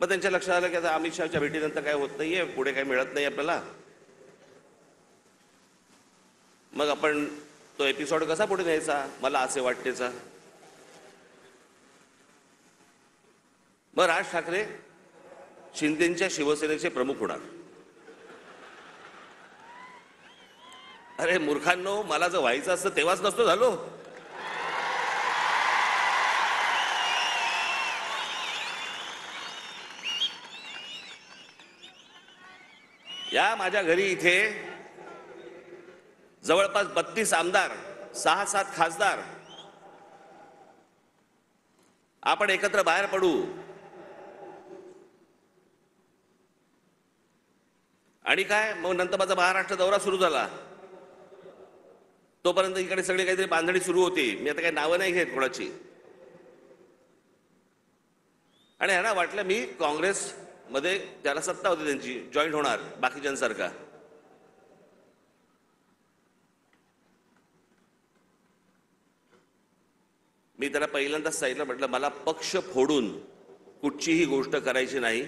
मग त्यांच्या लक्षात आलं की आता अमित शहाच्या भेटीनंतर काय होत नाहीये, पुढे काही मिळत नाही आपल्याला, मग आपण तो एपिसोड कसा पुढे न्यायचा, मला असे वाटतेचा. मग राज ठाकरे शिंदेच्या शिवसेनेचे प्रमुख होणार. अरे मूर्खांनो, मला जर व्हायचं असतं तेव्हाच नसतो झालो. या माझ्या घरी इथे जवळपास 32 आमदार, 6-7 खासदार, आपण एकत्र बाहेर पडू आणि काय, मग नंतर माझा महाराष्ट्र दौरा सुरू झाला. तोपर्यंत इकडे सगळे काहीतरी बांधणी सुरू होती. मी आता काही नावं नाही घेत कोणाची. आणि ह्यांना वाटलं मी काँग्रेसमध्ये, त्याला सत्ता होती त्यांची, जॉईन होणार बाकीच्यांसारखा. मी त्याला पहिल्यांदाच सांगितलं, म्हटलं मला पक्ष फोडून कुठचीही गोष्ट करायची नाही.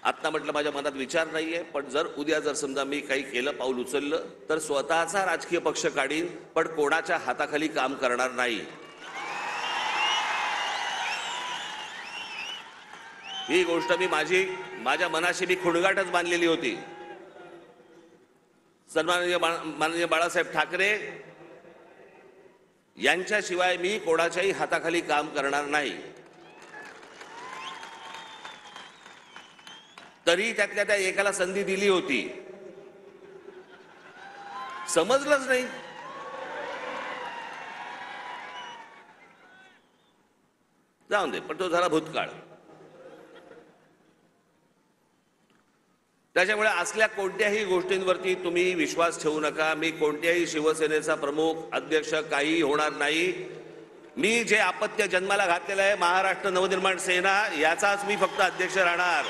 आता म्हटलं माझ्या मनात विचार नाहीये, पण जर समजा मी काही केलं, पाऊल उचललं, तर स्वतःचा राजकीय पक्ष काढीन, पण कोणाच्या हाताखाली काम करणार नाही. ही गोष्ट मी माझ्या मनाशी मी खुणगाटच बांधलेली होती. माननीय बाळासाहेब ठाकरे यांच्याशिवाय मी कोणाच्याही हाताखाली काम करणार नाही. तरी त्यातल्या त्या एकाला संधी दिली होती, समजलंच नाही. जाऊन दे, पण तो झाला भूतकाळ. त्याच्यामुळे असल्या कोणत्याही गोष्टींवरती तुम्ही विश्वास ठेवू नका. मी कोणत्याही शिवसेनेचा प्रमुख, अध्यक्ष काही होणार नाही. मी जे अपत्य जन्माला घातलेलं आहे, महाराष्ट्र नवनिर्माण सेना, याचाच मी फक्त अध्यक्ष राहणार.